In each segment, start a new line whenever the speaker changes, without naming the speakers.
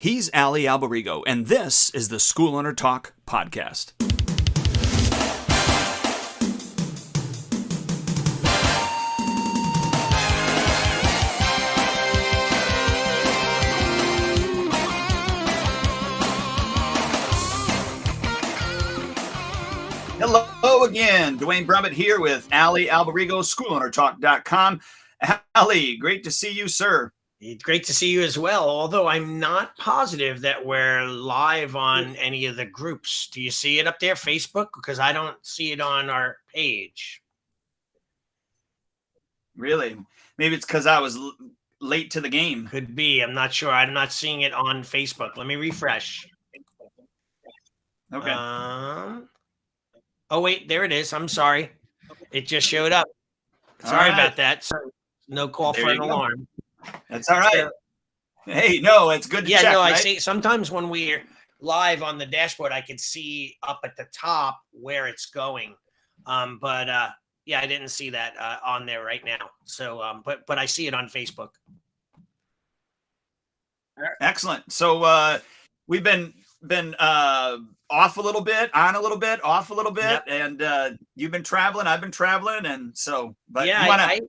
He's Ali Albarigo, and this is the School Owner Talk podcast. Hello again. Dwayne Brummett here with Ali Albarigo, SchoolOwnerTalk.com. Ali, great to see you, sir.
It's great to see you as well, although I'm not positive that we're live on any of the groups. Do you see it up there, Facebook? Because I don't see it on our page.
Really? Maybe it's because I was late to the game.
Could be. I'm not sure. I'm not seeing it on Facebook. Let me refresh.
Okay.
Oh, wait, there it is. I'm sorry. It just showed up. Sorry about that. So, no call for an alarm.
That's all right. So, hey, no, it's good to check,
no,
right?
I see. Sometimes when we're live on the dashboard, I can see up at the top where it's going. But I didn't see that on there right now. So, but I see it on Facebook.
Excellent. So we've been off a little bit, on a little bit, off a little bit, yep. And you've been traveling, I've been traveling, and so. But
yeah,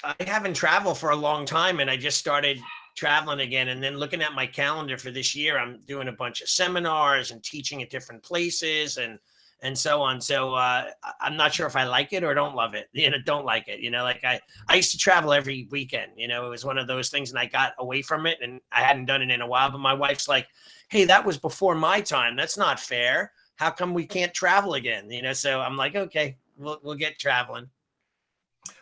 I haven't traveled for a long time, and I just started traveling again. And then looking at my calendar for this year, I'm doing a bunch of seminars and teaching at different places and so on. So I'm not sure if I like it or don't love it. Don't like it. Like I used to travel every weekend. It was one of those things, and I got away from it, and I hadn't done it in a while. But my wife's like, "Hey, that was before my time. That's not fair. How come we can't travel again?" So I'm like, okay, we'll get traveling.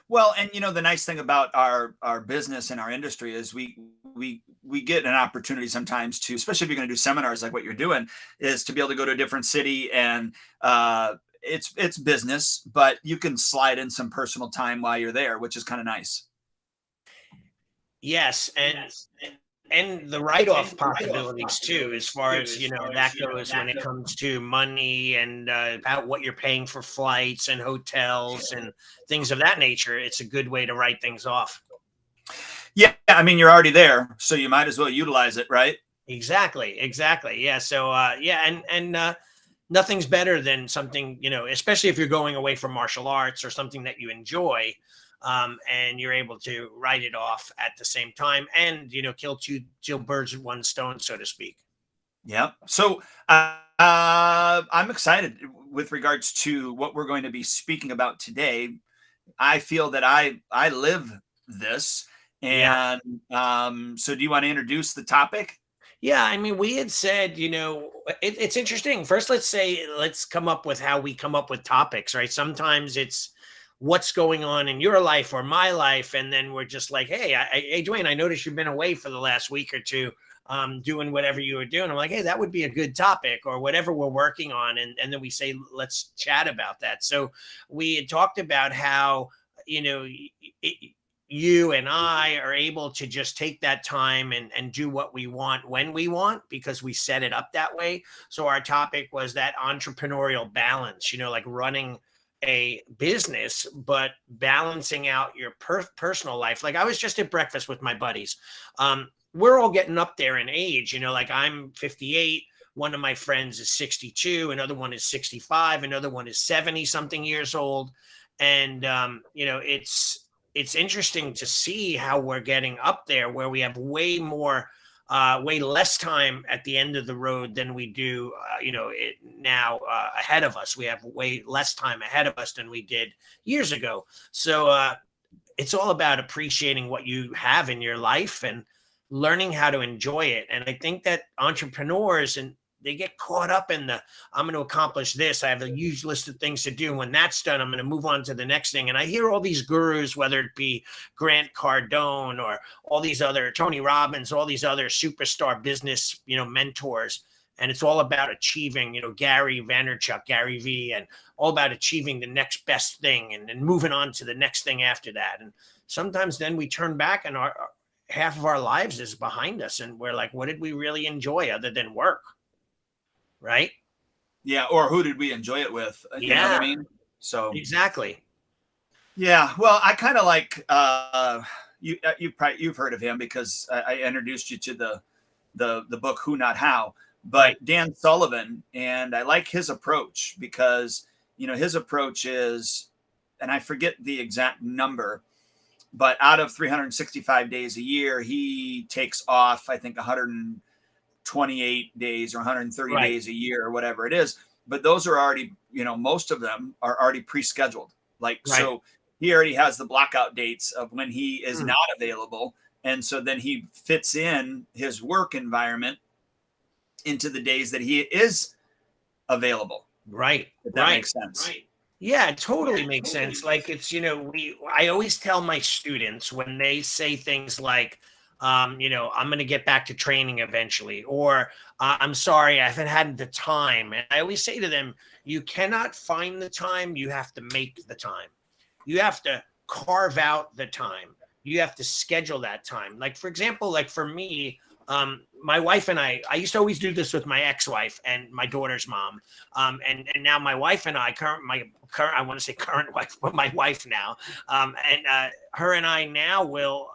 Well, and the nice thing about our business and our industry is we get an opportunity sometimes to, especially if you're going to do seminars like what you're doing, is to be able to go to a different city, and it's business, but you can slide in some personal time while you're there, which is kind of nice.
Yes, and the write-off possibilities too, as far as that goes when it comes to money and about what you're paying for flights and hotels and things of that nature. It's a good way to write things off.
Yeah, I mean, you're already there, so you might as well utilize it, right?
Exactly. Yeah. So and nothing's better than something, especially if you're going away from martial arts or something that you enjoy. And you're able to write it off at the same time and, kill two birds with one stone, so to speak.
Yeah. So I'm excited with regards to what we're going to be speaking about today. I feel that I live this. And so do you want to introduce the topic?
Yeah, I mean, we had said, it's interesting. First, let's come up with how we come up with topics, right? Sometimes it's what's going on in your life or my life. And then we're just like, hey, Dwayne, I noticed you've been away for the last week or two doing whatever you were doing. I'm like, hey, that would be a good topic or whatever we're working on. And then we say, let's chat about that. So we had talked about how, you and I are able to just take that time and do what we want when we want, because we set it up that way. So our topic was that entrepreneurial balance, like running a business, but balancing out your personal life. Like I was just at breakfast with my buddies. We're all getting up there in age, like I'm 58. One of my friends is 62. Another one is 65. Another one is 70 something years old. And, it's interesting to see how we're getting up there where we have way less time at the end of the road than we do, now ahead of us. We have way less time ahead of us than we did years ago. So it's all about appreciating what you have in your life and learning how to enjoy it. And I think that entrepreneurs, and they get caught up in I'm going to accomplish this. I have a huge list of things to do. When that's done, I'm going to move on to the next thing. And I hear all these gurus, whether it be Grant Cardone or all these other Tony Robbins, all these other superstar business, mentors. And it's all about achieving, Gary Vaynerchuk, Gary V, and all about achieving the next best thing and then moving on to the next thing after that. And sometimes then we turn back and half of our lives is behind us. And we're like, what did we really enjoy other than work? Right?
Yeah. Or who did we enjoy it with? You know what I mean? So
exactly.
Yeah. Well, I kind of like you've heard of him because I introduced you to the book Who Not How. But
Right.
Dan Sullivan, and I like his approach because, his approach is, and I forget the exact number, but out of 365 days a year, he takes off, I think, 128 days or 130
Right.
days a year or whatever it is. But those are already, most of them are already pre-scheduled. Like,
Right.
so he already has the blockout dates of when he is
Mm.
not available. And so then he fits in his work environment into the days that he is available,
Right.
if that
Right.
makes sense.
Right. Yeah, it totally makes sense. Like it's, I always tell my students when they say things like, I'm going to get back to training eventually, or I'm sorry, I haven't had the time. And I always say to them, you cannot find the time, you have to make the time. You have to carve out the time. You have to schedule that time. Like, for example, like for me, my wife and I used to always do this with my ex-wife and my daughter's mom. And now my wife and I, I want to say current wife, but my wife now, and her and I now will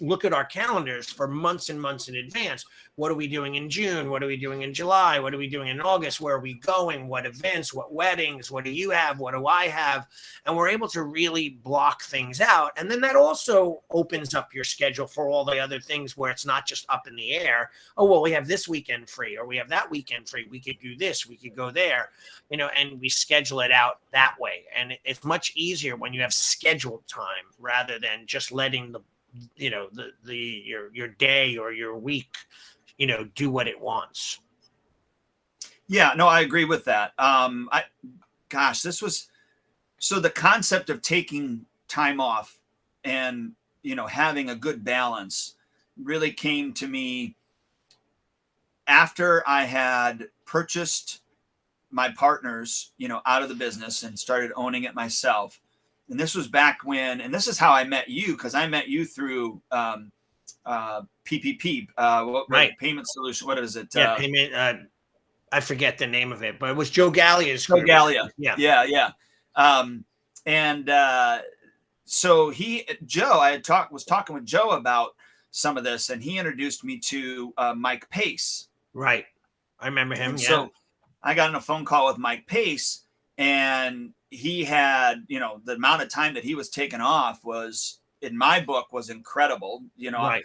look at our calendars for months and months in advance. What are we doing in June? What are we doing in July? What are we doing in August? Where are we going? What events? What weddings? What do you have? What do I have? And we're able to really block things out. And then that also opens up your schedule for all the other things where it's not just up in the air. Oh, well, we have this weekend free, or we have that weekend free. We could do this, we could go there, and we schedule it out that way. And it's much easier when you have scheduled time rather than just letting your day or your week, do what it wants.
Yeah, no, I agree with that. So the concept of taking time off and, having a good balance really came to me after I had purchased my partners, out of the business and started owning it myself. And this was back when, and this is how I met you, because I met you through PPP, what
Right.
payment solution? What is it?
Yeah. Payment. I forget the name of it, but it was Joe Gallia's
Joe
group.
Gallia.
Yeah.
Yeah. And so Joe, was talking with Joe about some of this, and he introduced me to Mike Pace.
Right. I remember him.
And
Yeah.
so I got on a phone call with Mike Pace, and he had, the amount of time that he was taking off was, in my book, was incredible.
Right.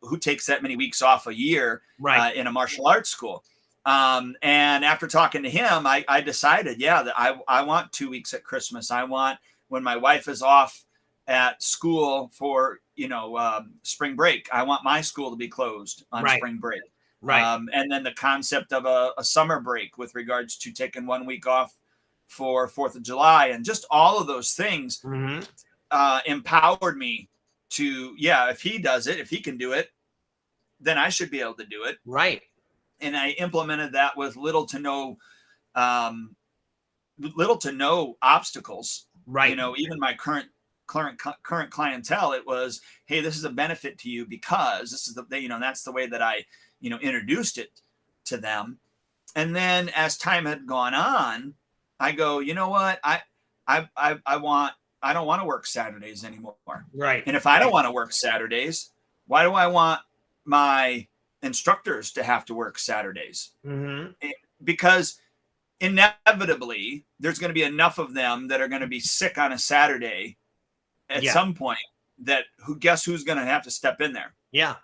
Who takes that many weeks off a year
Right.
in a martial arts school? And after talking to him, I decided, that I want 2 weeks at Christmas. I want, when my wife is off at school for, spring break, I want my school to be closed on
Right.
spring break.
Right.
And then the concept of a summer break with regards to taking 1 week off for 4th of July, and just all of those things
Mm-hmm.
Empowered me to, if he does it, if he can do it, then I should be able to do it.
Right.
And I implemented that with little to no obstacles.
Right.
Even my current clientele, it was, hey, this is a benefit to you because this is that's the way that I, introduced it to them. And then as time had gone on, I go, you know what? I don't want to work Saturdays anymore.
Right.
And if I don't want to work Saturdays, why do I want my instructors to have to work Saturdays?
Mm-hmm.
Because inevitably there's going to be enough of them that are going to be sick on a Saturday at some point that guess who's going to have to step in there?
Yeah.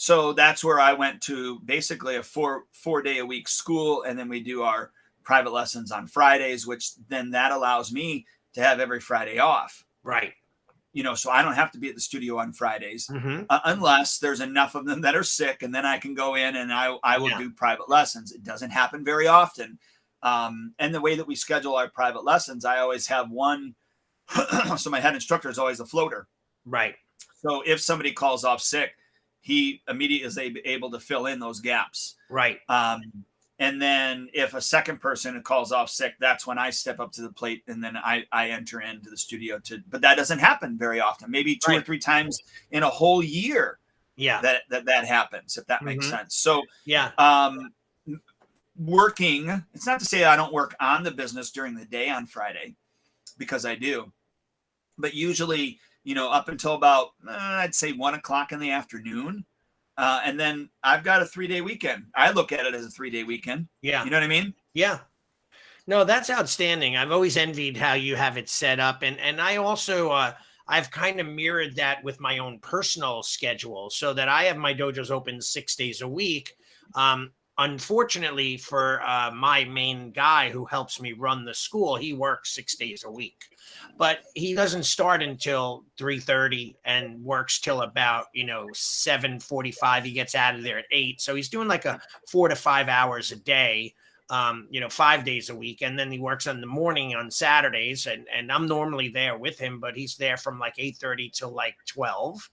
So that's where I went to basically a four day a week school. And then we do our private lessons on Fridays, which then that allows me to have every Friday off.
Right.
So I don't have to be at the studio on Fridays unless there's enough of them that are sick. And then I can go in and I will do private lessons. It doesn't happen very often. And the way that we schedule our private lessons, I always have one. So my head instructor is always a floater.
Right.
So if somebody calls off sick, he immediately is able to fill in those gaps.
Right.
And then if a second person calls off sick, that's when I step up to the plate and then I enter into the studio but that doesn't happen very often. Maybe two or three times in a whole year.
Yeah.
That happens, if that makes sense. So working, it's not to say I don't work on the business during the day on Friday, because I do, but usually, up until about, I'd say 1 o'clock in the afternoon, And then I've got a 3-day weekend. I look at it as a 3-day weekend.
Yeah.
You know what I mean?
Yeah. No, that's outstanding. I've always envied how you have it set up. And I also I've kind of mirrored that with my own personal schedule so that I have my dojos open 6 days a week. Unfortunately for my main guy who helps me run the school, he works 6 days a week, but he doesn't start until 3:30 and works till about 7:45. He gets out of there at 8, so he's doing like a 4 to 5 hours a day, 5 days a week, and then he works in the morning on Saturdays, and I'm normally there with him, but he's there from like 8:30 till like 12.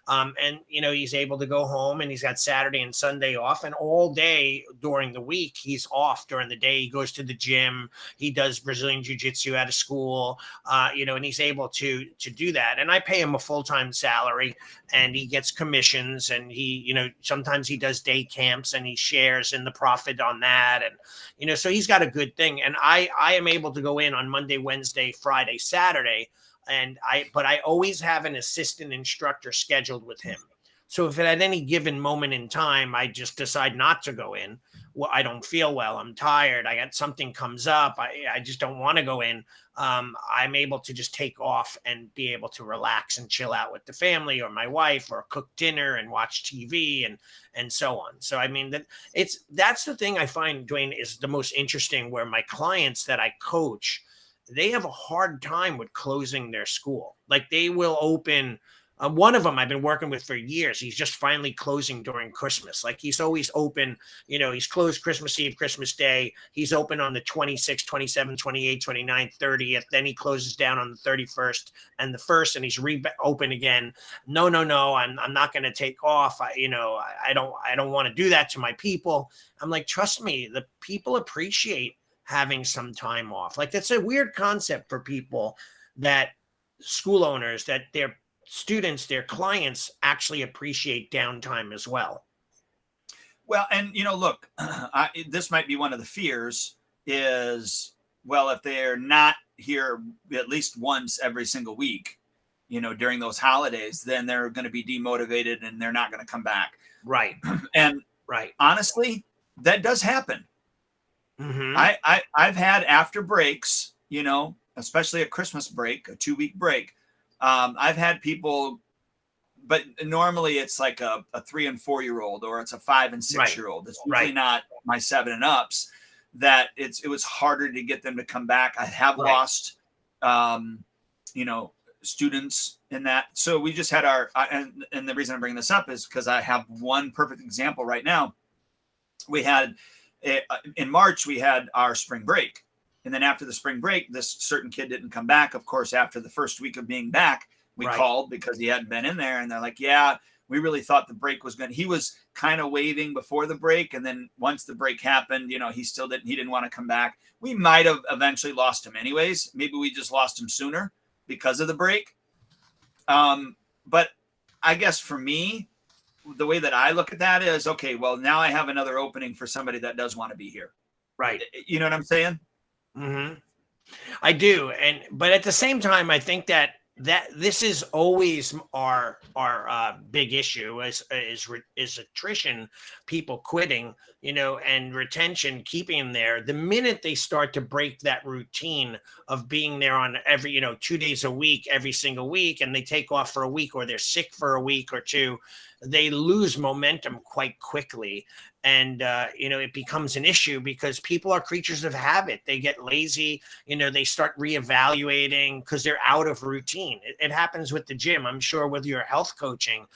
And he's able to go home, and he's got Saturday and Sunday off, and all day during the week he's off. During the day he goes to the gym, he does Brazilian jiu-jitsu out of school, and he's able to do that. And I pay him a full-time salary, and he gets commissions, and he sometimes he does day camps, and he shares in the profit on that. And so he's got a good thing, and I am able to go in on Monday, Wednesday, Friday, Saturday. But I always have an assistant instructor scheduled with him. So if at any given moment in time, I just decide not to go in, well, I don't feel well, I'm tired, I got something comes up, I just don't want to go in. I'm able to just take off and be able to relax and chill out with the family or my wife, or cook dinner and watch TV and so on. So, I mean, that's the thing I find, Dwayne, is the most interesting, where my clients that I coach, they have a hard time with closing their school. Like, they will open. One of them I've been working with for years. He's just finally closing during Christmas. Like, he's always open, he's closed Christmas Eve, Christmas Day. He's open on the 26th, 27th, 28th, 29th, 30th. Then he closes down on the 31st and the 1st, and he's open again. No, I'm not going to take off. I don't want to do that to my people. I'm like, trust me, the people appreciate having some time off. Like, that's a weird concept for people, that school owners, that their students, their clients actually appreciate downtime as well.
Well, and look, this might be one of the fears is, well, if they're not here at least once every single week, during those holidays, then they're going to be demotivated and they're not going to come back.
Right.
And
right.
Honestly, that does happen.
Mm-hmm.
I've had after breaks, especially a Christmas break, a 2-week break. I've had people, but normally it's like a 3 and 4 year old, or it's a 5 and 6 year old. It's usually not my 7 and ups, that it was harder to get them to come back. I have lost, students in that. So we just had and the reason I'm bringing this up is because I have one perfect example right now. We had, in March, we had our spring break. And then after the spring break, this certain kid didn't come back. Of course, after the first week of being back, we called because he hadn't been in there. And they're like, yeah, we really thought the break was going to, he was kind of waving before the break. And then once the break happened, he didn't want to come back. We might have eventually lost him anyways. Maybe we just lost him sooner because of the break. But I guess for me, the way that I look at that is, okay, well, now I have another opening for somebody that does want to be here.
Right.
You know what I'm saying?
Mm-hmm. I do. But at the same time, I think that this is always our big issue is attrition, people quitting, and retention, keeping them there. The minute they start to break that routine of being there on every, 2 days a week, every single week, and they take off for a week, or they're sick for a week or two, they lose momentum quite quickly. And, it becomes an issue because people are creatures of habit. They get lazy, they start reevaluating because they're out of routine. It happens with the gym. I'm sure with your health coaching,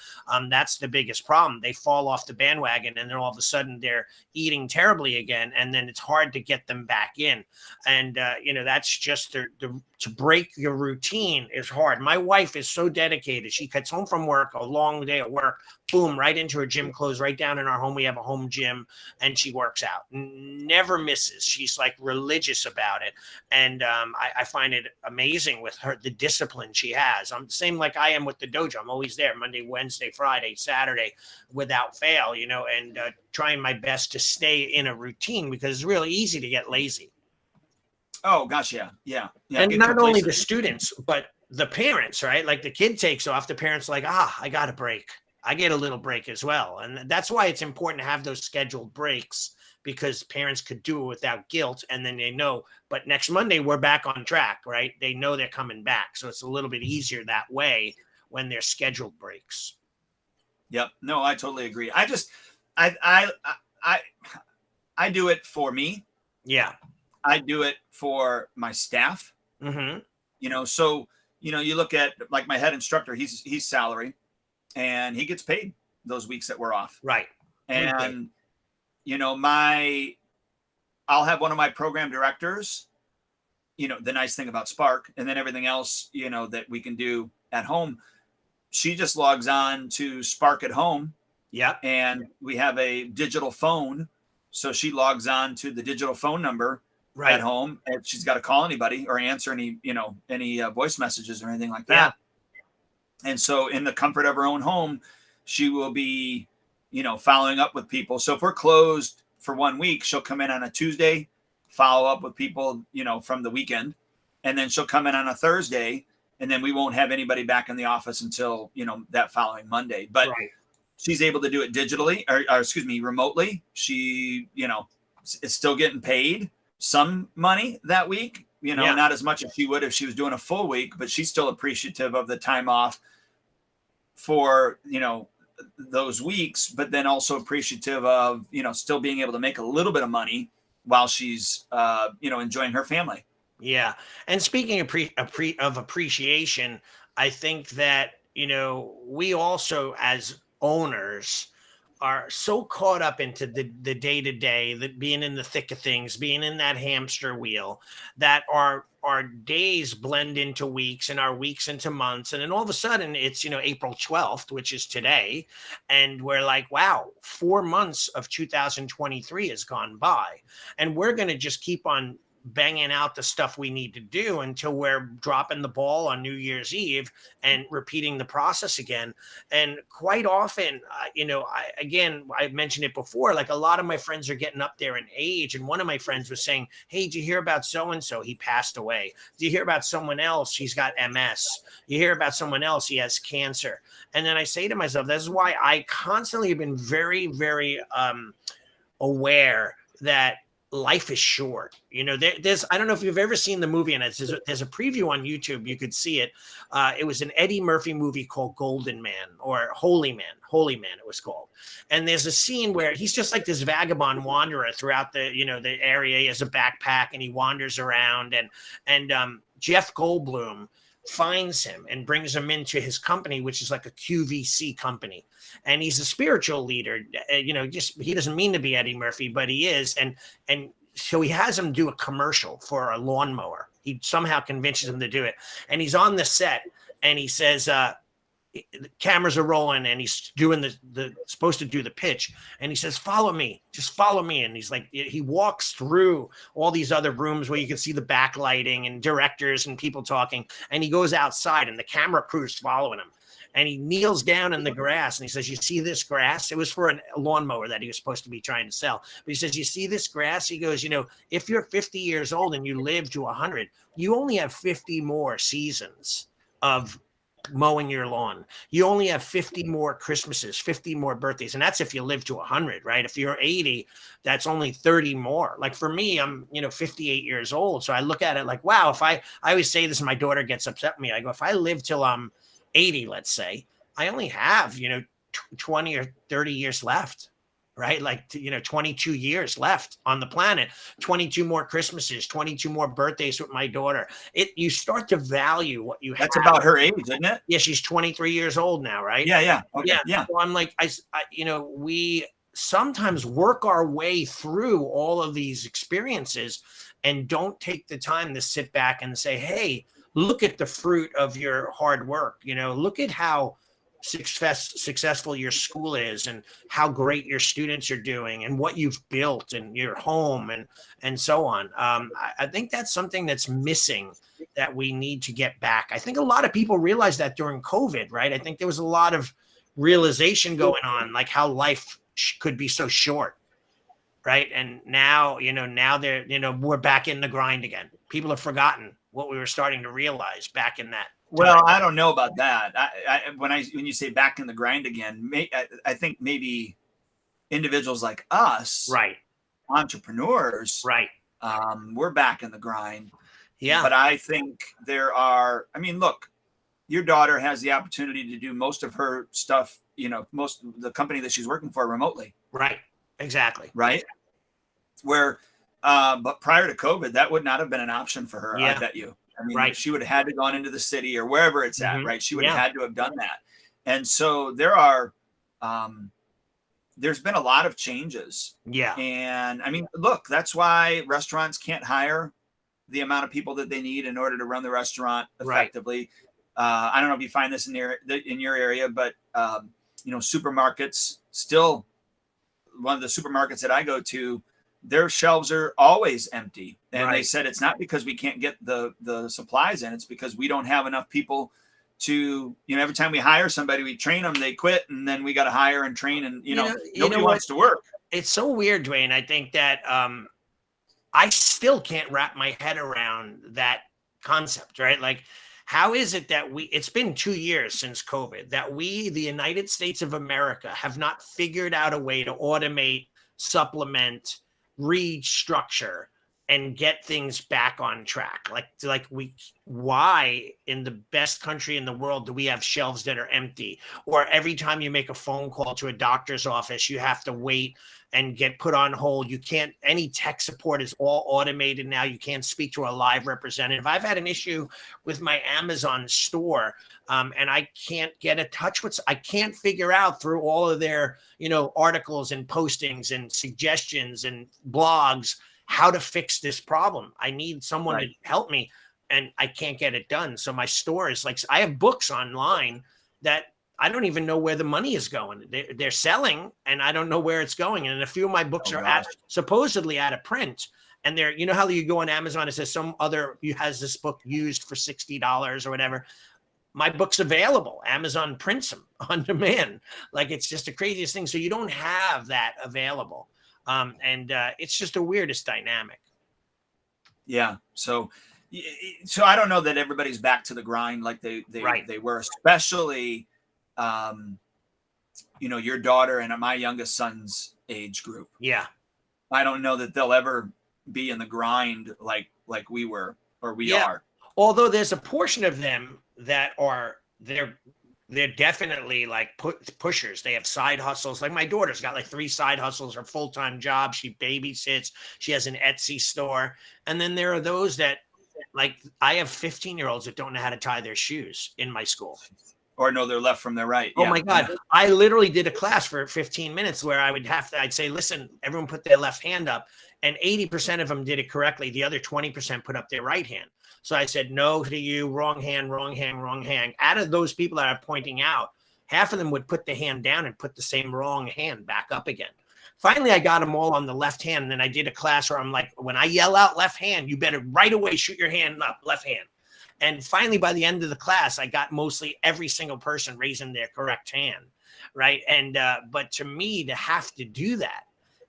that's the biggest problem. They fall off the bandwagon, and then all of a sudden they're eating terribly again. And then it's hard to get them back in. And, that's just to break your routine is hard. My wife is so dedicated. She gets home from work, a long day at work, boom, right into her gym clothes, right down in our home. We have a home gym, and she works out, never misses. She's like religious about it. And I find it amazing with her, the discipline she has. I'm the same like I am with the dojo. I'm always there Monday, Wednesday, Friday, Saturday, without fail, and trying my best to stay in a routine, because it's really easy to get lazy.
Oh gosh, yeah.
And not only the students, but the parents, right? Like, the kid takes off, the parents like, I got a break. I get a little break as well. And that's why it's important to have those scheduled breaks, because parents could do it without guilt. And then they know, but next Monday, we're back on track, right? They know they're coming back. So it's a little bit easier that way when they're scheduled breaks.
Yep. No, I totally agree. I, I, I do it for me.
Yeah.
I do it for my staff.
Mm-hmm.
So, you look at like my head instructor, he's salary and he gets paid those weeks that we're off.
Right.
And, my, I'll have one of my program directors, the nice thing about Spark and then everything else, that we can do at home. She just logs on to Spark at home.
Yeah.
And we have a digital phone. So she logs on to the digital phone number at home, and she's got to call anybody or answer any voice messages or anything like that. Yeah. And so in the comfort of her own home, she will be, following up with people. So if we're closed for 1 week, she'll come in on a Tuesday, follow up with people, from the weekend. And then she'll come in on a Thursday, and then we won't have anybody back in the office until, that following Monday. But she's able to do it digitally or remotely. She, is still getting paid some money that week, not as much as she would if she was doing a full week, but she's still appreciative of the time off for, those weeks, but then also appreciative of, still being able to make a little bit of money while she's, enjoying her family.
Yeah. And speaking of appreciation, I think that, we also as owners are so caught up into the day-to-day, that being in the thick of things, being in that hamster wheel, that our days blend into weeks and our weeks into months. And then all of a sudden it's, April 12th, which is today. And we're like, wow, 4 months of 2023 has gone by. And we're going to just keep on banging out the stuff we need to do until we're dropping the ball on New Year's Eve and repeating the process again. And quite often, I mentioned it before, like a lot of my friends are getting up there in age. And one of my friends was saying, hey, did you hear about so-and-so? He passed away. Did you hear about someone else? He's got MS. You hear about someone else? He has cancer. And then I say to myself, this is why I constantly have been very, very aware that life is short. There's, I don't know if you've ever seen the movie, and there's a preview on YouTube. You could see it. It was an Eddie Murphy movie called Golden Man, or Holy Man it was called. And there's a scene where he's just like this vagabond wanderer throughout the area. He has a backpack and he wanders around, and Jeff Goldblum finds him and brings him into his company, which is like a QVC company. And he's a spiritual leader, he doesn't mean to be Eddie Murphy, but he is. And so he has him do a commercial for a lawnmower. He somehow convinces him to do it. And he's on the set and he says, the cameras are rolling and he's doing the supposed to do the pitch. And he says, follow me, just follow me. And he's like, he walks through all these other rooms where you can see the backlighting and directors and people talking. And he goes outside and the camera crew's following him. And he kneels down in the grass and he says, you see this grass? It was for a lawnmower that he was supposed to be trying to sell. But he says, you see this grass? He goes, if you're 50 years old and you live to 100, you only have 50 more seasons of mowing your lawn. You only have 50 more Christmases, 50 more birthdays. And that's if you live to 100, right? If you're 80, that's only 30 more. Like for me, I'm, 58 years old. So I look at it like, wow, if I always say this and my daughter gets upset with me. I go, if I live till I'm 80, let's say, I only have, 20 or 30 years left, right? Like, 22 years left on the planet, 22 more Christmases, 22 more birthdays with my daughter. You start to value what you have.
That's about her age, isn't it?
Yeah. She's 23 years old now, right?
Yeah. Okay. Yeah.
So I'm like, we sometimes work our way through all of these experiences and don't take the time to sit back and say, hey, look at the fruit of your hard work. Look at how successful your school is and how great your students are doing and what you've built and your home and so on. I think that's something that's missing that we need to get back. I think a lot of people realized that during COVID, right? I think there was a lot of realization going on, like how life could be so short. Right. And now, we're back in the grind again. People have forgotten what we were starting to realize back in that
Well, I don't know about that. When you say back in the grind again, I think maybe individuals like us,
Right.
entrepreneurs,
Right.
we're back in the grind.
Yeah.
But I think I mean, look, your daughter has the opportunity to do most of her stuff, most of the company that she's working for remotely,
Right. Exactly.
right? Where, but prior to COVID, that would not have been an option for her, I
Yeah.
bet you. I mean,
Right.
she would have had to gone into the city or wherever it's at, right? She would have
Yeah.
had to have done that. And so um, there's been a lot of changes.
Yeah.
And I mean, look, that's why restaurants can't hire the amount of people that they need in order to run the restaurant
Right.
effectively. I don't know if you find this in your area, but supermarkets still, one of the supermarkets that I go to, their shelves are always empty, and they
Right.
said it's not because we can't get the supplies in; it's because we don't have enough people to. Every time we hire somebody, we train them, they quit, and then we got to hire and train, and
You know
nobody
what?
wants to work.
It's so weird, Dwayne. I think that I still can't wrap my head around that concept, right? Like, how is it that it's been 2 years since COVID, that we, the United States of America, have not figured out a way to automate, supplement, restructure, and get things back on track? Why in the best country in the world do we have shelves that are empty? Or every time you make a phone call to a doctor's office, you have to wait and get put on hold. You can't, any tech support is all automated now. You can't speak to a live representative. I've had an issue with my Amazon store, and I can't get in touch with, I can't figure out through all of their, articles and postings and suggestions and blogs how to fix this problem. I need someone
Right.
to help me, and I can't get it done. So my store is like, I have books online that I don't even know where the money is going. They're selling, and I don't know where it's going. And a few of my books are supposedly out of print. And they're, how you go on Amazon, it says some other has this book used for $60 or whatever. My book's available. Amazon prints them on demand. Like, it's just the craziest thing. So you don't have that available. And it's just the weirdest dynamic.
Yeah. So I don't know that everybody's back to the grind like they were, especially, your daughter and my youngest son's age group.
Yeah.
I don't know that they'll ever be in the grind like we were, or we are.
Although there's a portion of them that are, they're definitely like pushers. They have side hustles. Like, my daughter's got like 3 side hustles, her full-time job. She babysits. She has an Etsy store. And then there are those that, like, I have 15-year-olds that don't know how to tie their shoes in my school.
Or know their left from their right.
Oh my God. Yeah. I literally did a class for 15 minutes where I'd say, listen, everyone put their left hand up, and 80% of them did it correctly. The other 20% put up their right hand. So I said, no to you, wrong hand, wrong hand, wrong hand. Out of those people that I'm pointing out, half of them would put the hand down and put the same wrong hand back up again. Finally, I got them all on the left hand. And then I did a class where I'm like, when I yell out left hand, you better right away shoot your hand up, left hand. And finally, by the end of the class, I got mostly every single person raising their correct hand, right? And but to me, to have to do that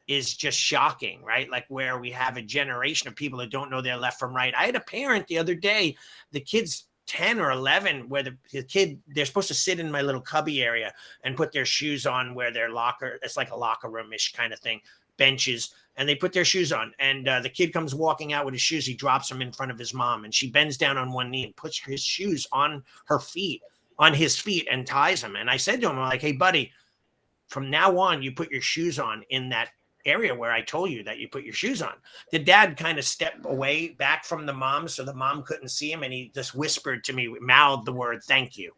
is just shocking, right? Like, where we have a generation of people that don't know their left from right. I had a parent the other day, the kid's 10 or 11, where the kid, they're supposed to sit in my little cubby area and put their shoes on where their locker, it's like a locker room-ish kind of thing, benches, and they put their shoes on. And the kid comes walking out with his shoes. He drops them in front of his mom, and she bends down on one knee and puts his shoes on his feet and ties them. And I said to him, I'm like, hey, buddy, from now on, you put your shoes on in that area where I told you that you put your shoes on. The dad kind of stepped away back from the mom so the mom couldn't see him, and he just whispered to me, mouthed the word thank you.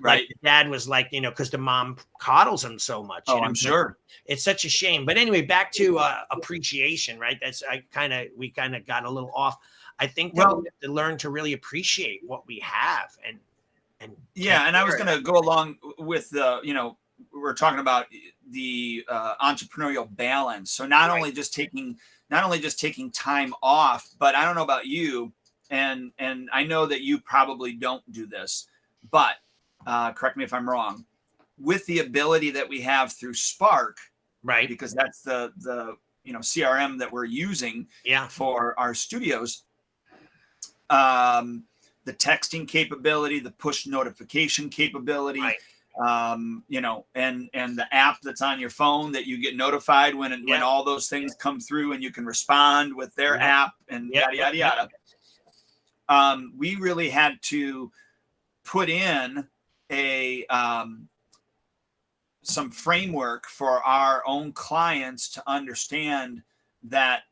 Right.
Like, the dad was like, because the mom coddles him so much.
Oh, I'm sure.
It's such a shame. But anyway, back to appreciation, right? We kind of got a little off. I think that we have to learn to really appreciate what we have, and
yeah. And I was going to go along with we're talking about the entrepreneurial balance. So not only just taking time off, but I don't know about you, and I know that you probably don't do this, but correct me if I'm wrong, with the ability that we have through Spark,
right?
Because that's the CRM that we're using for our studios. the texting capability, the push notification capability,
Right.
and the app that's on your phone that you get notified when
Yep.
all those things come through and you can respond with their
Yep.
app and
Yep.
yada, yada,
Yep.
yada. We really had to put in some framework for our own clients to understand that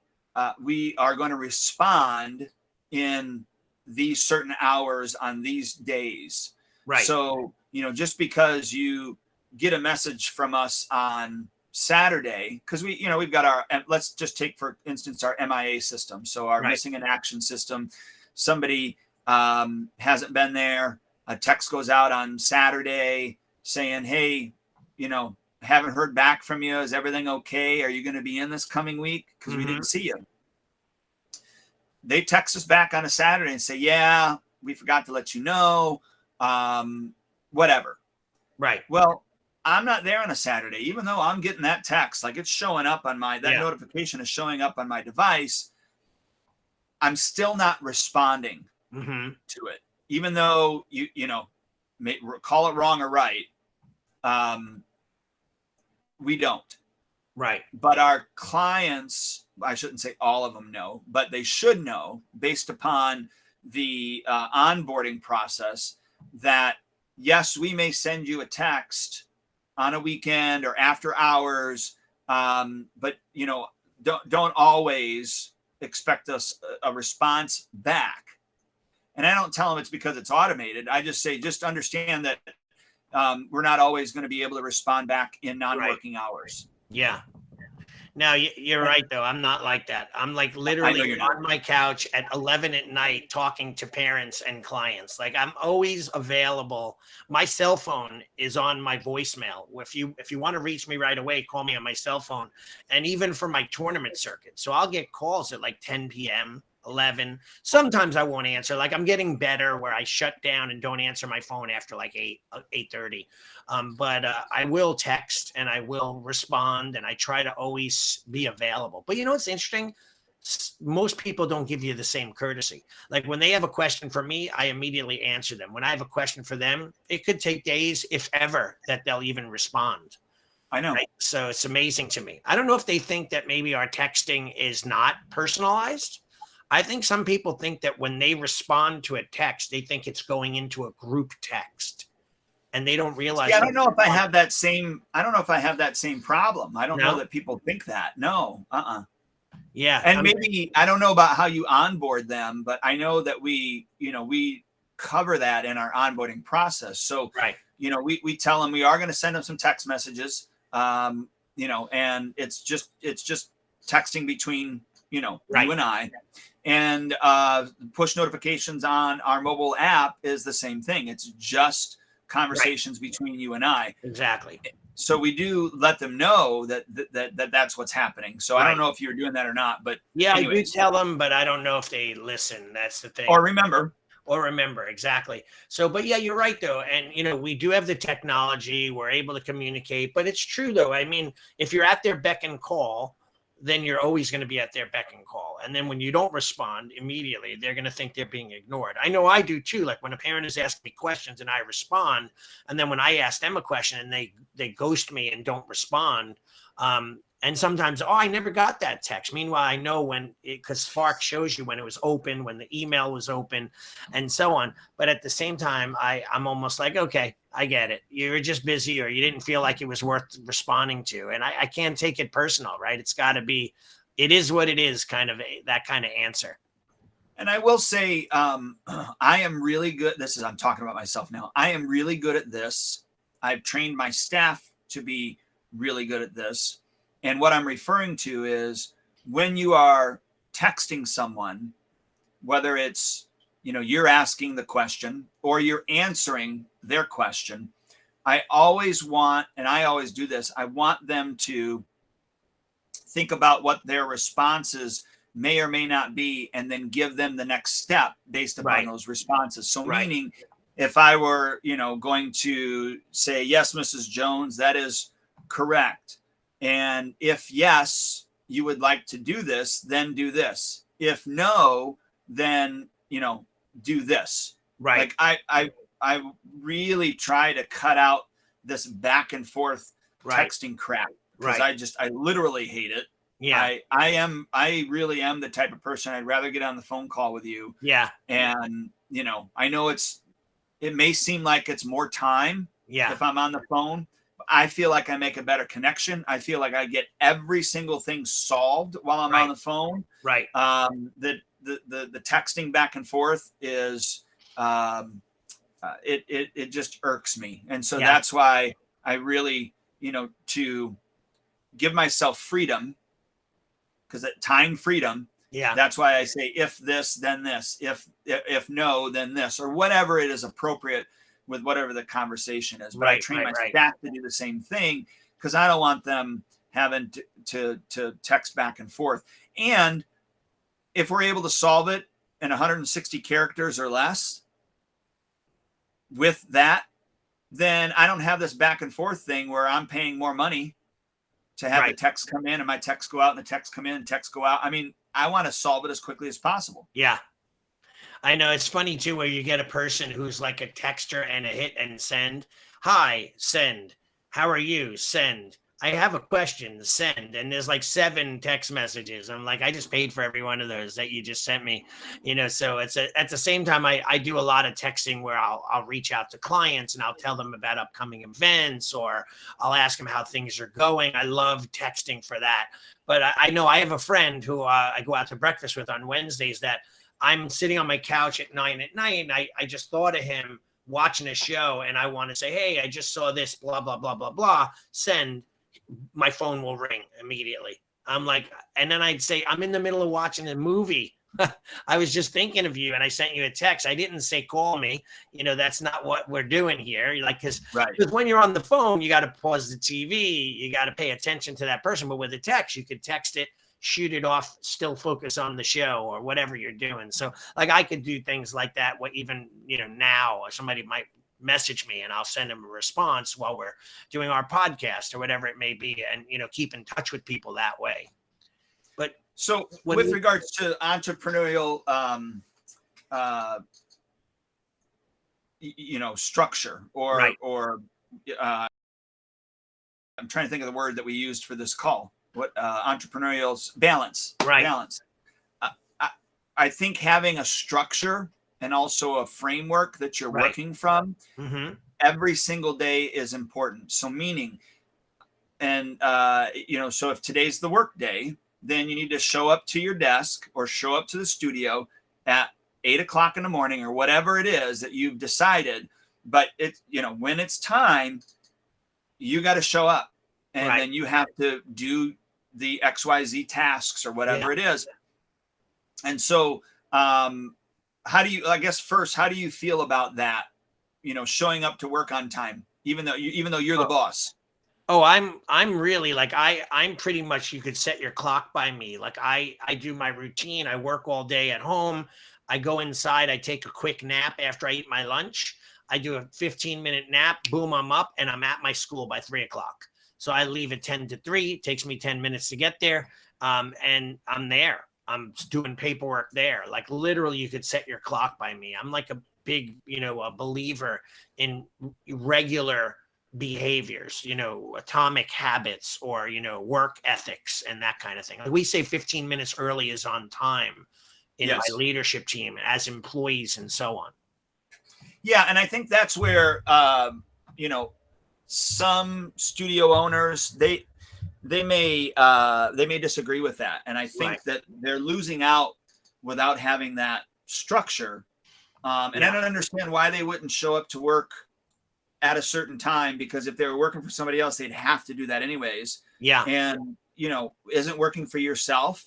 we are going to respond in these certain hours on these days.
Right.
So, just because you get a message from us on Saturday, because we've got let's just take, for instance, our MIA system. So our
Right.
missing in action system, somebody hasn't been there. A text goes out on Saturday saying, hey, haven't heard back from you. Is everything okay? Are you going to be in this coming week? Because we didn't see you. They text us back on a Saturday and say, yeah, we forgot to let you know. Whatever.
Right.
Well, I'm not there on a Saturday, even though I'm getting that text, like it's showing up on that notification is showing up on my device. I'm still not responding to it, even though call it wrong or right. We don't.
Right.
But our clients, I shouldn't say all of them know, but they should know, based upon the onboarding process, that yes, we may send you a text on a weekend or after hours, but don't always expect a response back. And I don't tell them it's because it's automated. I just say, just understand that we're not always going to be able to respond back in non-working hours.
Yeah. Now you're right though. I'm not like that. I'm like literally on my couch at 11 at night talking to parents and clients. Like I'm always available. My cell phone is on my voicemail. If you want to reach me right away, call me on my cell phone. And even for my tournament circuit. So I'll get calls at like 10 p.m. 11. Sometimes I won't answer. Like I'm getting better where I shut down and don't answer my phone after like 8:30. But I will text and I will respond and I try to always be available. But it's interesting. Most people don't give you the same courtesy. Like when they have a question for me, I immediately answer them. When I have a question for them, it could take days, if ever, that they'll even respond.
I know.
Right? So it's amazing to me. I don't know if they think that maybe our texting is not personalized. I think some people think that when they respond to a text, they think it's going into a group text, and they don't realize.
Yeah, I don't know if I have that same. I don't know if I have that same problem. I don't know that people think that. No.
Yeah,
and maybe I don't know about how you onboard them, but I know that we cover that in our onboarding process. So we tell them we are going to send them some text messages. And it's just texting between you and I. And push notifications on our mobile app is the same thing. It's just conversations between you and I.
Exactly.
So we do let them know that's what's happening. So I don't know if you're doing that or not, but
yeah, anyways. I do tell them, but I don't know if they listen. That's the thing.
Or remember.
Exactly. So, but yeah, you're right though. And, we do have the technology, we're able to communicate, but it's true though. I mean, if you're at their beck and call, then you're always going to be at their beck and call. And then when you don't respond immediately, they're going to think they're being ignored. I know I do too. Like when a parent is asking me questions and I respond, and then when I ask them a question and they ghost me and don't respond, and sometimes, I never got that text. Meanwhile, I know because Spark shows you when it was open, when the email was open, and so on. But at the same time, I'm almost like, okay, I get it. You were just busy, or you didn't feel like it was worth responding to. And I can't take it personal, right? It's got to be, it is what it is, kind of that kind of answer.
And I will say, I am really good. I'm talking about myself now. I am really good at this. I've trained my staff to be really good at this. And what I'm referring to is when you are texting someone, whether it's, you're asking the question or you're answering their question, I always want, and I always do this, I want them to think about what their responses may or may not be, and then give them the next step based upon those responses. So meaning if I were, going to say, yes, Mrs. Jones, that is correct. And if yes, you would like to do this, then do this. If no, then, do this.
Right.
Like I really try to cut out this back and forth
Right.
texting crap because
Right.
I literally hate it.
Yeah.
I really am the type of person I'd rather get on the phone call with you.
Yeah.
And I know it may seem like it's more time
Yeah.
if I'm on the phone. I feel like I make a better connection. I feel like I get every single thing solved while I'm on
Right.
the phone.
Right.
The texting back and forth is it just irks me, and so
Yeah.
that's why I really to give myself freedom, because at time freedom,
Yeah.
that's why I say if this then this, if no then this, or whatever it is appropriate with whatever the conversation is. But I
Right.
train
Right.
my
Right.
staff to do the same thing because I don't want them having to text back and forth. And if we're able to solve it in 160 characters or less with that, then I don't have this back and forth thing where I'm paying more money to have the
Right.
text come in and my text go out and the text come in and text go out. I mean, I want to solve it as quickly as possible.
Yeah. I know it's funny too, where you get a person who's like a texter and a hit and send. Hi, send. How are you? Send. I have a question. Send. And there's like 7 text messages. I'm like, I just paid for every one of those that you just sent me. So at the same time, I do a lot of texting where I'll reach out to clients and I'll tell them about upcoming events, or I'll ask them how things are going. I love texting for that. But I know I have a friend who I go out to breakfast with on Wednesdays that I'm sitting on my couch at 9 at night, and I just thought of him watching a show, and I want to say, hey, I just saw this, blah, blah, blah, blah, blah, send. My phone will ring immediately. I'm like, and then I'd say, I'm in the middle of watching a movie. I was just thinking of you and I sent you a text. I didn't say call me. That's not what we're doing here. Like, because when you're on the phone, you got to pause the TV. You got to pay attention to that person. But with a text, you could text it, shoot it off, still focus on the show or whatever you're doing. So like I could do things like that. What even, now somebody might message me and I'll send them a response while we're doing our podcast or whatever it may be. And, keep in touch with people that way. But
so with regards to entrepreneurial, structure or I'm trying to think of the word that we used for this call. What entrepreneurial balance, balance. I think having a structure and also a framework that you're working from every single day is important. So meaning, and so if today's the work day, then you need to show up to your desk or show up to the studio at 8 o'clock in the morning or whatever it is that you've decided. But when it's time, you got to show up, and then you have to do the XYZ tasks or whatever it is. And so, how do you feel about that? Showing up to work on time, even though you're the boss.
Oh, I'm really like, I'm pretty much, you could set your clock by me. Like I do my routine. I work all day at home. I go inside, I take a quick nap after I eat my lunch. I do a 15-minute nap, boom, I'm up and I'm at my school by 3 o'clock. So I leave at 10 to 3. It takes me 10 minutes to get there. And I'm there. I'm doing paperwork there. Like literally you could set your clock by me. I'm like a big, a believer in regular behaviors, atomic habits or, work ethics and that kind of thing. Like we say 15 minutes early is on time in my leadership team as employees and so on.
Yeah. And I think that's where, some studio owners, they may disagree with that. And I think that they're losing out without having that structure. And I don't understand why they wouldn't show up to work at a certain time, because if they were working for somebody else, they'd have to do that anyways.
Yeah.
And, isn't working for yourself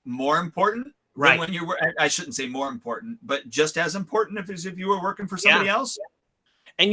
more important than when you were, I shouldn't say more important, but just as important as if you were working for somebody else.
And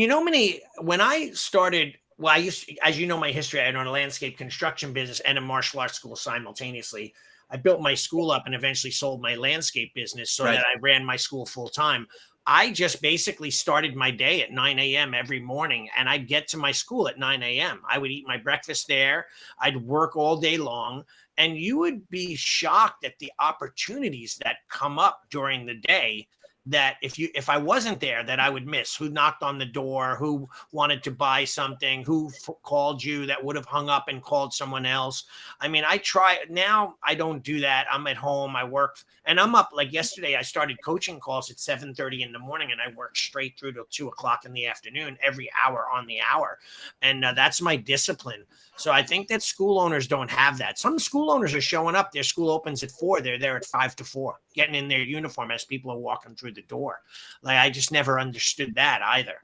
when I started, well, as you know, my history, I own a landscape construction business and a martial arts school simultaneously. I built my school up and eventually sold my landscape business so that I ran my school full time. I just basically started my day at 9 a.m. every morning, and I'd get to my school at 9 a.m. I would eat my breakfast there. I'd work all day long, and you would be shocked at the opportunities that come up during the day that if I wasn't there, that I would miss, who knocked on the door, who wanted to buy something, who called you that would have hung up and called someone else. I mean, I try now, I don't do that. I'm at home, I work, and I'm up. Like yesterday, I started coaching calls at 7:30 in the morning, and I worked straight through till 2 o'clock in the afternoon, every hour on the hour. And that's my discipline. So I think that school owners don't have that. Some school owners are showing up. Their school opens at 4. They're there at 5 to 4, getting in their uniform as people are walking through the door. Like, I just never understood that either.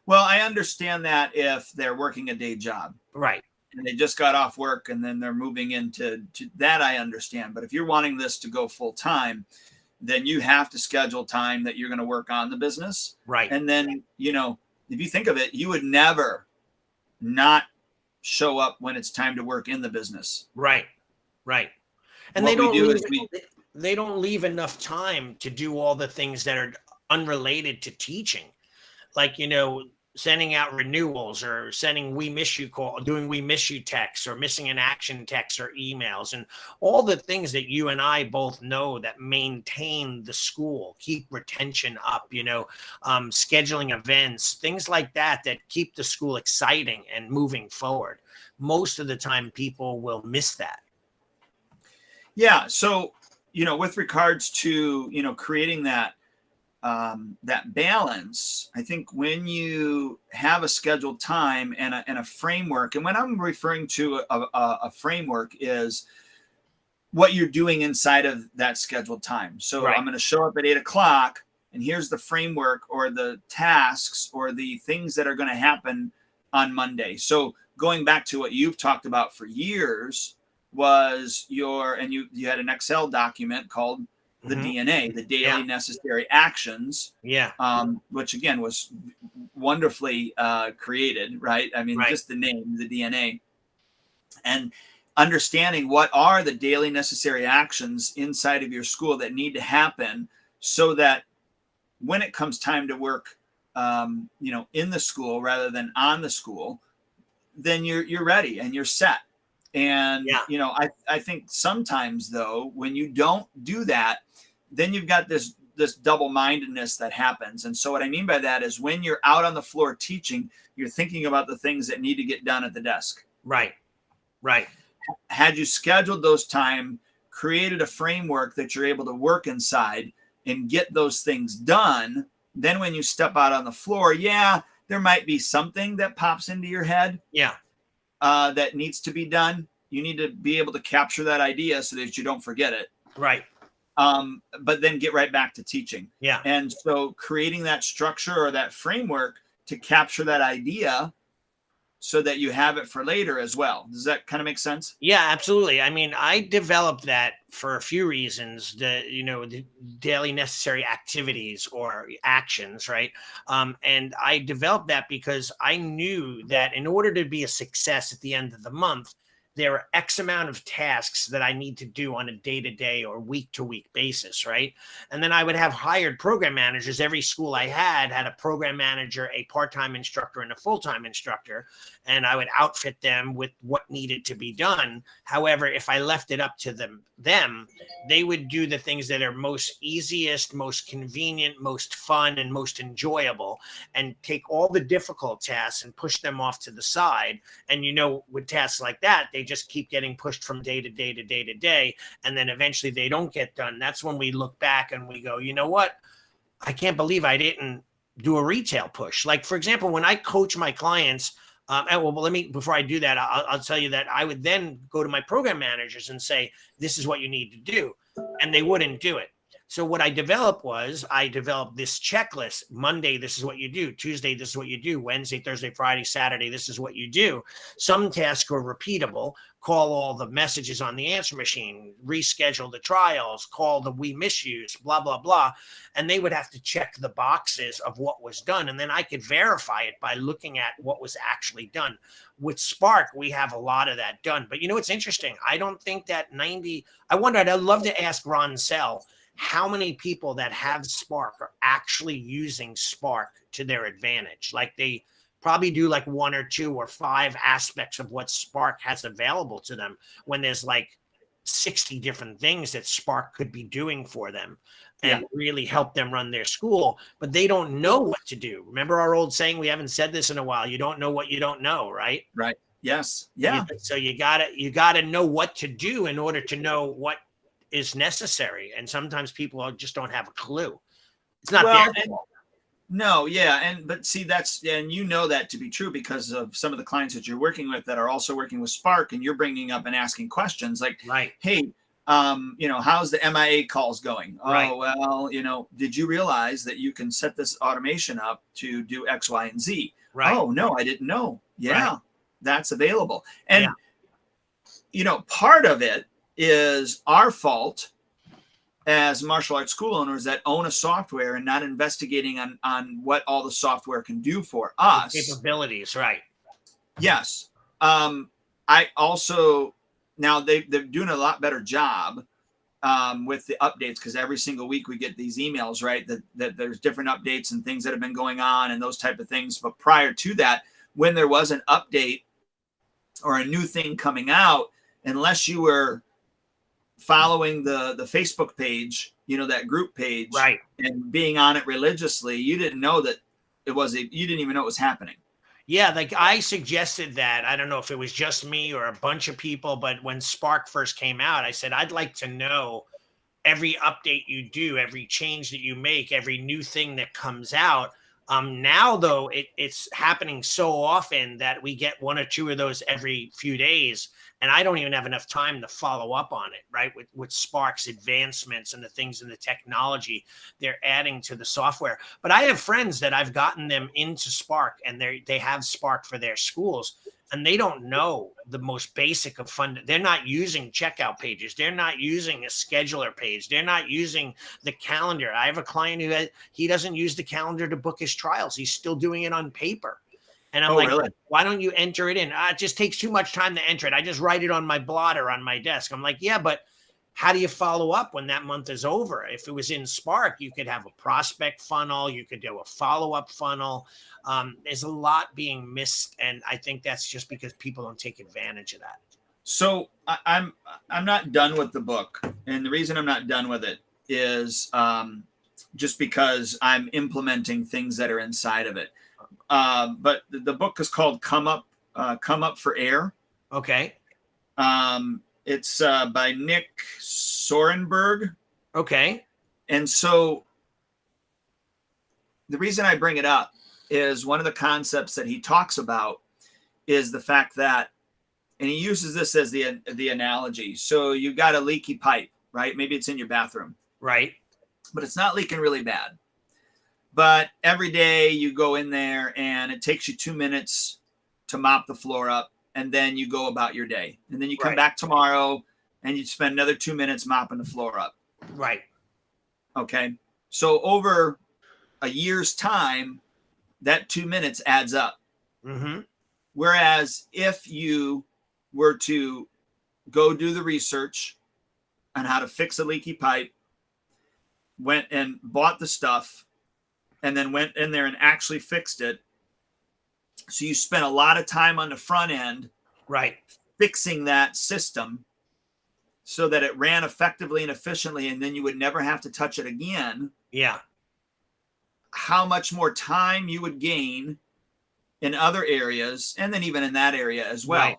Well, I understand that if they're working a day job.
Right.
And they just got off work and then they're moving into that, I understand. But if you're wanting this to go full time, then you have to schedule time that you're going to work on the business.
Right.
And then, if you think of it, you would never not show up when it's time to work in the business.
Right. Right. And
what
they don't leave enough time to do all the things that are unrelated to teaching. Like, sending out renewals or sending we miss you call, doing we miss you texts, or missing an action text or emails, and all the things that you and I both know that maintain the school, keep retention up, scheduling events, things like that keep the school exciting and moving forward. Most of the time people will miss that.
Yeah. So, with regards to, creating that balance, I think when you have a scheduled time and a framework, and when I'm referring to a framework is what you're doing inside of that scheduled time. So right. I'm going to show up at 8 o'clock and here's the framework or the tasks or the things that are going to happen on Monday. So going back to what you've talked about for years was you had an Excel document called the DNA, the daily necessary actions.
Yeah.
Which again was wonderfully created, right? I mean, just the name, the DNA, and understanding what are the daily necessary actions inside of your school that need to happen so that when it comes time to work, in the school rather than on the school, then you're ready and you're set. And, I think sometimes though, when you don't do that, then you've got this double-mindedness that happens. And so what I mean by that is when you're out on the floor teaching, you're thinking about the things that need to get done at the desk.
Right. Right.
Had you scheduled those time, created a framework that you're able to work inside and get those things done, then when you step out on the floor, there might be something that pops into your head.
Yeah.
That needs to be done. You need to be able to capture that idea so that you don't forget it.
Right.
But then get right back to teaching.
Yeah.
And so creating that structure or that framework to capture that idea so that you have it for later as well. Does that kind of make sense?
Yeah, absolutely. I mean, I developed that for a few reasons, the daily necessary activities or actions, right? And I developed that because I knew that in order to be a success at the end of the month, there are X amount of tasks that I need to do on a day-to-day or week-to-week basis, right? And then I would have hired program managers. Every school I had a program manager, a part-time instructor, and a full-time instructor, and I would outfit them with what needed to be done. However, if I left it up to them, they would do the things that are most easiest, most convenient, most fun, and most enjoyable, and take all the difficult tasks and push them off to the side. And with tasks like that, they just keep getting pushed from day to day to day to day. And then eventually they don't get done. That's when we look back and we go, you know what? I can't believe I didn't do a retail push. Like, for example, when I coach my clients, before I do that, I'll tell you that I would then go to my program managers and say, this is what you need to do. And they wouldn't do it. So what I developed this checklist. Monday, this is what you do. Tuesday, this is what you do. Wednesday, Thursday, Friday, Saturday, this is what you do. Some tasks are repeatable. Call all the messages on the answer machine, reschedule the trials, call the we miss yous, blah, blah, blah. And they would have to check the boxes of what was done. And then I could verify it by looking at what was actually done. With Spark, we have a lot of that done. But it's interesting. I don't think that I'd love to ask Ron Sell, how many people that have Spark are actually using Spark to their advantage? Like, they probably do like 1 or 2 or 5 aspects of what Spark has available to them when there's like 60 different things that Spark could be doing for them
Yeah.
and really help them run their school, but they don't know what to do. Remember our old saying, we haven't said this in a while, you don't know what you don't know, right?
Right. Yes. Yeah.
So you gotta know what to do in order to know what is necessary. And sometimes people just don't have a clue. It's not
Well,
their
and
fault.
no, yeah, but see, and you know that to be true because of some of the clients that you're working with that are also working with Spark, and you're bringing up and asking questions like,
Right.
"Hey, how's the MIA calls going?
Right.
Oh, well, did you realize that you can set this automation up to do X, Y, and Z?
Right.
Oh, no, I didn't know.
Right.
Yeah, that's available."
Yeah.
And part of it is our fault as martial arts school owners that own a software and not investigating on what all the software can do for
The
us.
capabilities. Right.
Yes. I also, now they're doing a lot better job with the updates, because every single week we get these emails, right? That there's different updates and things that have been going on and those type of things. But prior to that, when there was an update or a new thing coming out, unless you were following the Facebook page, that group page,
Right.
and being on it religiously, you didn't know that you didn't even know it was happening.
Yeah, like I suggested that. I don't know if it was just me or a bunch of people, but when Spark first came out, I said, I'd like to know every update you do, every change that you make, every new thing that comes out. Now, though, it's happening so often that we get one or two of those every few days, and I don't even have enough time to follow up on it, right? With Spark's advancements and the things in the technology they're adding to the software. But I have friends that I've gotten them into Spark, and they have Spark for their schools, and they don't know the most basic of fun. They're not using checkout pages. They're not using a scheduler page. They're not using the calendar. I have a client he doesn't use the calendar to book his trials. He's still doing it on paper. And I'm
Oh,
like,
really?
why don't you enter it in? It just takes too much time to enter it. I just write it on my blotter on my desk. I'm like, yeah, but how do you follow up when that month is over? If it was in Spark, you could have a prospect funnel. You could do a follow-up funnel. There's a lot being missed. And I think that's just because people don't take advantage of that.
So I'm not done with the book, and the reason I'm not done with it is just because I'm implementing things that are inside of it. But the book is called Come Up for Air.
Okay.
It's by Nick Sorenberg.
Okay.
And so the reason I bring it up is one of the concepts that he talks about is the fact that, and he uses this as the analogy. So you've got a leaky pipe, right? Maybe it's in your bathroom,
Right.
but it's not leaking really bad. But every day you go in there and it takes you 2 minutes to mop the floor up, and then you go about your day. And then you come
Right.
back tomorrow and you spend another 2 minutes mopping the floor up.
Right.
Okay. So over a year's time, that 2 minutes adds up.
Mm-hmm.
Whereas if you were to go do the research on how to fix a leaky pipe, went and bought the stuff, and then went in there and actually fixed it. So you spent a lot of time on the front end,
Right.
fixing that system so that it ran effectively and efficiently, and then you would never have to touch it again.
Yeah.
How much more time you would gain in other areas, and then even in that area as well.
Right.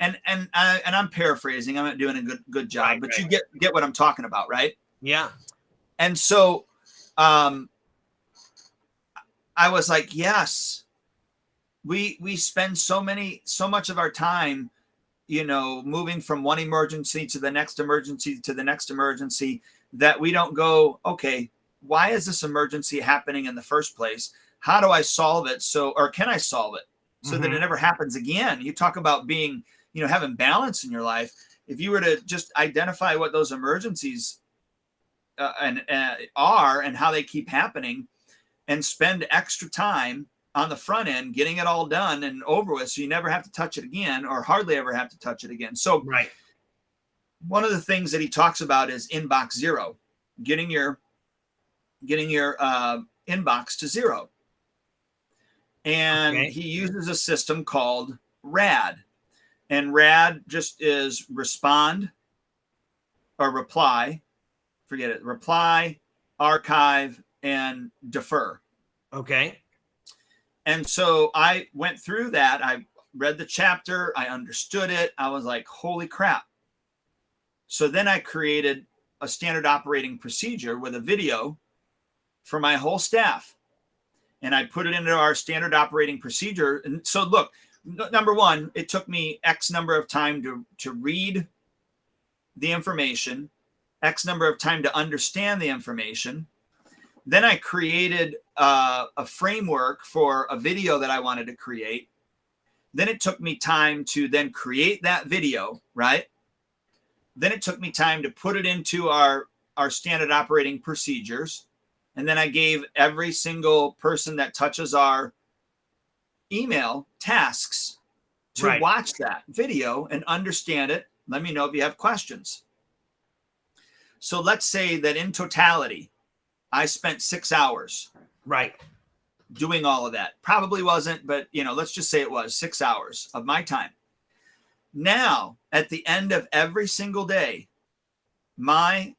And I'm paraphrasing. I'm not doing a good job,
Right,
but
right.
you get what I'm talking about, right?
Yeah.
And so I was like, yes, we spend so much of our time, moving from one emergency to the next emergency to the next emergency, that we don't go, okay, why is this emergency happening in the first place? How do I solve it? Or can I solve it so that it never happens again? You talk about being, having balance in your life. If you were to just identify what those emergencies are and how they keep happening, and spend extra time on the front end getting it all done and over with, so you never have to touch it again, or hardly ever have to touch it again. So
Right.
one of the things that he talks about is inbox zero, getting your inbox to zero. And
Okay.
he uses a system called RAD. And RAD just is respond, or reply, forget it, reply, archive, and defer.
Okay.
And so I went through that. I read the chapter. I understood it. I was like, holy crap. So then I created a standard operating procedure with a video for my whole staff. And I put it into our standard operating procedure. And so look, number one, it took me X number of time to read the information, X number of time to understand the information. Then I created a framework for a video that I wanted to create. Then it took me time to then create that video, right? Then it took me time to put it into our standard operating procedures. And then I gave every single person that touches our email tasks to
Right.
watch that video and understand it. Let me know if you have questions. So let's say that in totality, I spent 6 hours
Right.
doing all of that. Probably wasn't, but let's just say it was 6 hours of my time. Now, at the end of every single day, my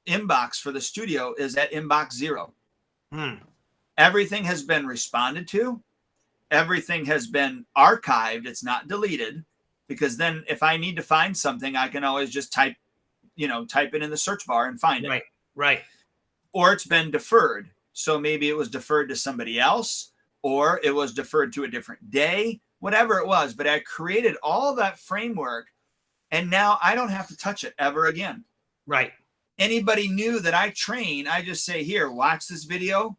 inbox for the studio is at inbox 0. Everything has been responded to. Everything has been archived. It's not deleted, because then if I need to find something, I can always just type it in the search bar and find it.
Right. Right.
Or it's been deferred. So maybe it was deferred to somebody else, or it was deferred to a different day, whatever it was. But I created all that framework, and now I don't have to touch it ever again.
Right.
Anybody new that I train, I just say, here, watch this video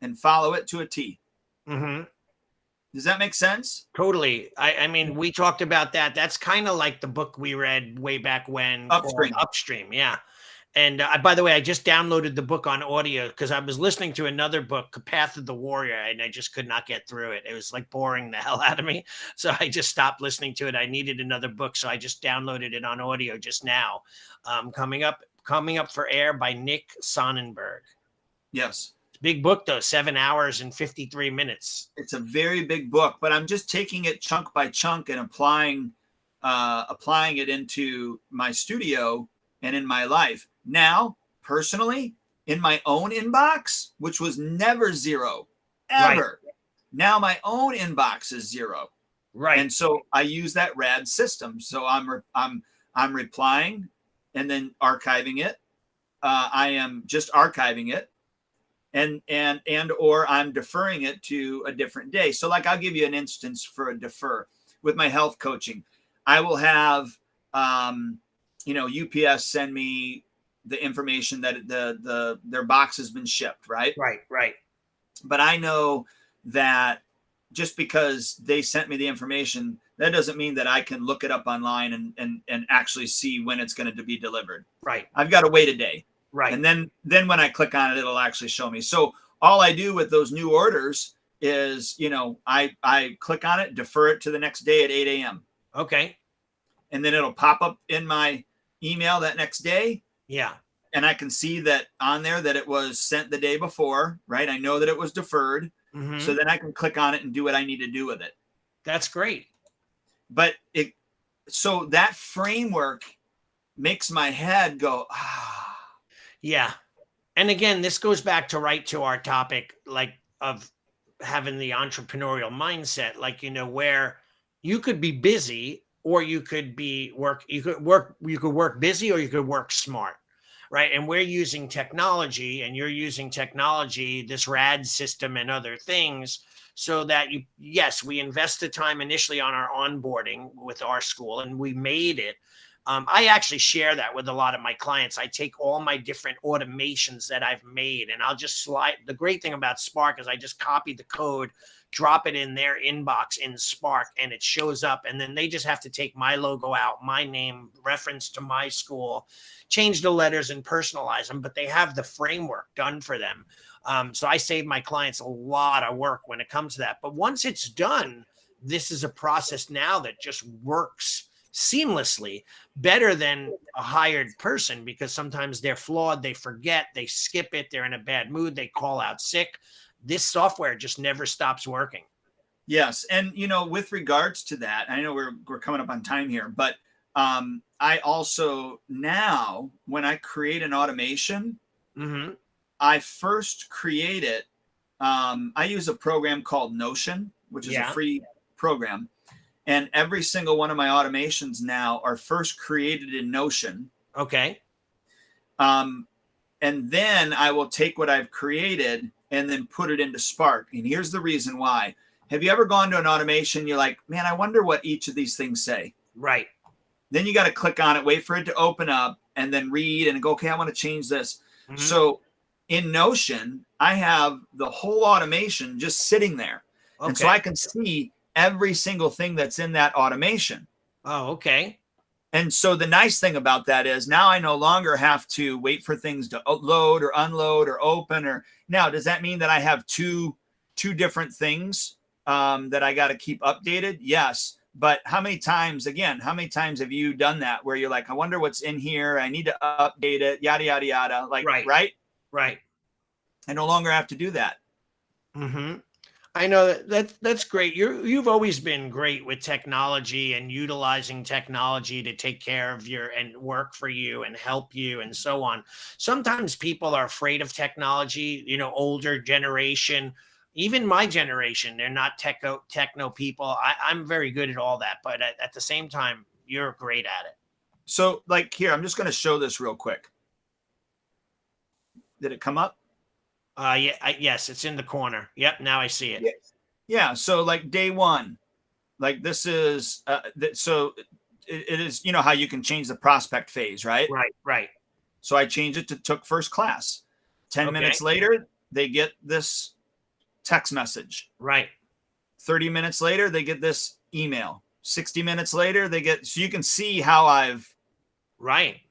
and follow it to a T.
Mm-hmm.
Does that make sense?
Totally. I mean, we talked about that. That's kind of like the book we read way back when,
Upstream.
called Upstream. Yeah. And by the way, I just downloaded the book on audio because I was listening to another book, Path of the Warrior, and I just could not get through it. It was like boring the hell out of me. So I just stopped listening to it. I needed another book. So I just downloaded it on audio just now. Coming up for air by Nick Sonnenberg.
Yes.
Big book though, 7 hours and 53 minutes.
It's a very big book, but I'm just taking it chunk by chunk and applying it into my studio and in my life. Now, personally, in my own inbox, which was never 0, ever. Right. Now my own inbox is 0.
Right.
And so I use that RAD system. So I'm replying and then archiving it. I am just archiving it. And or I'm deferring it to a different day. So like, I'll give you an instance for a defer with my health coaching. I will have, UPS send me the information that their box has been shipped. Right.
Right.
But I know that just because they sent me the information, that doesn't mean that I can look it up online and actually see when it's going to be delivered.
Right.
I've got to wait a day.
Right.
And then when I click on it, it'll actually show me. So all I do with those new orders is, I click on it, defer it to the next day at 8 a.m.
Okay.
And then it'll pop up in my email that next day.
Yeah.
And I can see that on there that it was sent the day before, right? I know that it was deferred. Mm-hmm. So then I can click on it and do what I need to do with it.
That's great.
But so that framework makes my head go,
Yeah. And again, this goes back to our topic, like, of having the entrepreneurial mindset, like, where you could be busy or you could work busy or you could work smart. Right. And we're using technology, and you're using technology, this RAD system and other things, so that we invest the time initially on our onboarding with our school, and we made it. I actually share that with a lot of my clients. I take all my different automations that I've made, and I'll just slide. The great thing about Spark is I just copy the code, drop it in their inbox in Spark, and it shows up. And then they just have to take my logo out, my name, reference to my school, change the letters and personalize them, but they have the framework done for them. So I save my clients a lot of work when it comes to that. But once it's done, this is a process now that just works seamlessly, better than a hired person, because sometimes they're flawed, they forget, they skip it, they're in a bad mood, they call out sick. This software just never stops working.
Yes. And, with regards to that, I know we're coming up on time here, but I also now, when I create an automation,
Mm-hmm.
I first create it. I use a program called Notion, which is a
Yeah.
free program. And every single one of my automations now are first created in Notion.
Okay.
And then I will take what I've created and then put it into Spark. And here's the reason why. Have you ever gone to an automation? You're like, man, I wonder what each of these things say.
Right.
Then you got to click on it, wait for it to open up, and then read and go, okay, I want to change this.
Mm-hmm.
So in Notion, I have the whole automation just sitting there.
Okay.
And so I can see every single thing that's in that automation.
Oh, okay.
And so the nice thing about that is now I no longer have to wait for things to load or unload or open. Or now, does that mean that I have two different things that I got to keep updated? Yes. But how many times have you done that where you're like, I wonder what's in here. I need to update it, yada, yada, yada. Like, right?
Right.
I no longer have to do that.
Mm-hmm. I know that's great. You've always been great with technology and utilizing technology to take care of and work for you and help you and so on. Sometimes people are afraid of technology, older generation, even my generation, they're not techno people. I'm very good at all that, but at the same time, you're great at it.
So like here, I'm just going to show this real quick. Did it come up?
Yes, it's in the corner. Yep. Now I see it.
Yeah. So like day one, like this is, so it is, how you can change the prospect phase, right?
Right.
So I changed it to took first class. 10 minutes later, they get this text message.
Right.
30 minutes later, they get this email. 60 minutes later, so you can see how I've.
Right.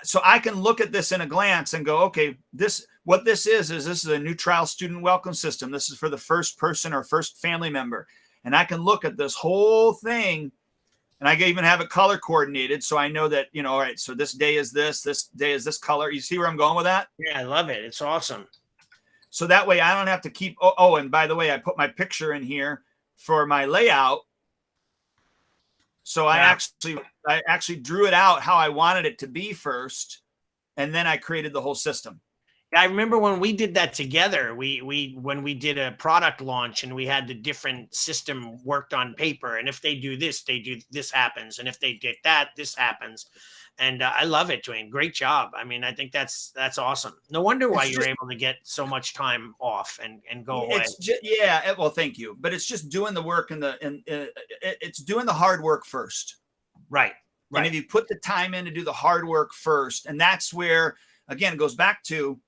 So I can look at this in a glance and go, okay, what this is this is a new trial student welcome system. This is for the first person or first family member. And I can look at this whole thing, and I can even have it color coordinated. So I know that, all right, so this day is this day is this color. You see where I'm going with that?
Yeah, I love it. It's awesome.
So that way I don't have to keep, oh, and by the way, I put my picture in here for my layout. So yeah. I actually drew it out how I wanted it to be first, and then I created the whole system.
I remember when we did that together, when we did a product launch and we had the different system worked on paper. And if they do this happens. And if they did that, this happens. And I love it, Dwayne. Great job. I mean, I think that's awesome. No wonder why you're able to get so much time off and go away.
Well, thank you. But it's just doing the work and it's doing the hard work first.
Right.
And if you put the time in to do the hard work first, and that's where, again, it goes back to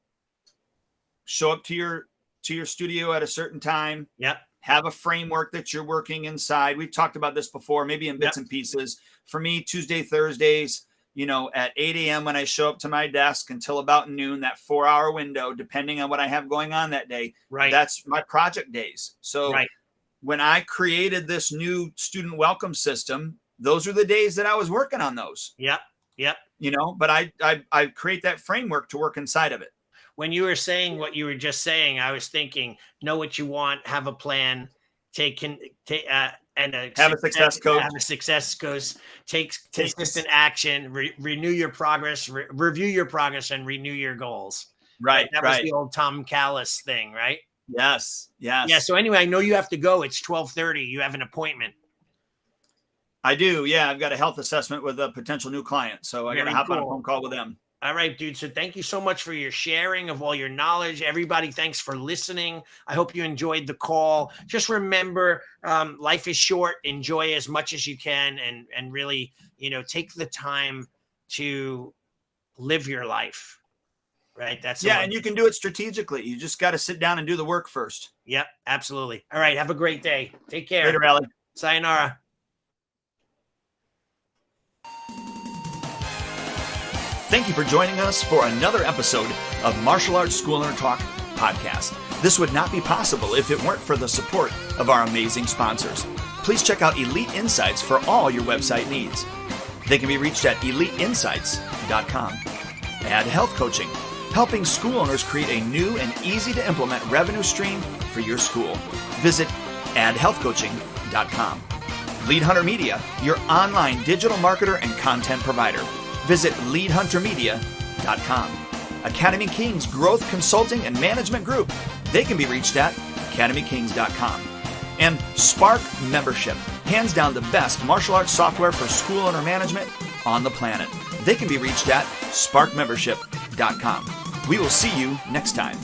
show up to your studio at a certain time.
Yep.
Have a framework that you're working inside. We've talked about this before, maybe in bits and pieces. For me, Tuesday, Thursdays, at 8 a.m. when I show up to my desk until about noon, that 4-hour window, depending on what I have going on that day.
Right.
That's my project days. So when I created this new student welcome system, those are the days that I was working on those.
Yep.
But I create that framework to work inside of it.
When you were saying what you were just saying, I was thinking, know what you want, have a plan, have a success coach, take consistent action, renew your progress, review your progress, and renew your goals.
Right.
That was the old Tom Callis thing, right?
Yes.
Yeah. So anyway, I know you have to go. It's 12:30. You have an appointment.
I do. Yeah. I've got a health assessment with a potential new client. So I got to hop on a phone call with them.
All right, dude. So thank you so much for your sharing of all your knowledge. Everybody, thanks for listening. I hope you enjoyed the call. Just remember, life is short. Enjoy as much as you can and really, take the time to live your life. Right.
And you can do it strategically. You just got to sit down and do the work first.
Yep, absolutely. All right. Have a great day. Take care.
Later, Allie.
Sayonara.
Thank you for joining us for another episode of Martial Arts School Owner Talk podcast. This would not be possible if it weren't for the support of our amazing sponsors. Please check out Elite Insights for all your website needs. They can be reached at eliteinsights.com. Add Health Coaching, helping school owners create a new and easy to implement revenue stream for your school. Visit addhealthcoaching.com. Lead Hunter Media, your online digital marketer and content provider. Visit leadhuntermedia.com. Academy Kings Growth Consulting and Management Group. They can be reached at academykings.com. And Spark Membership, hands down the best martial arts software for school owner management on the planet. They can be reached at sparkmembership.com. We will see you next time.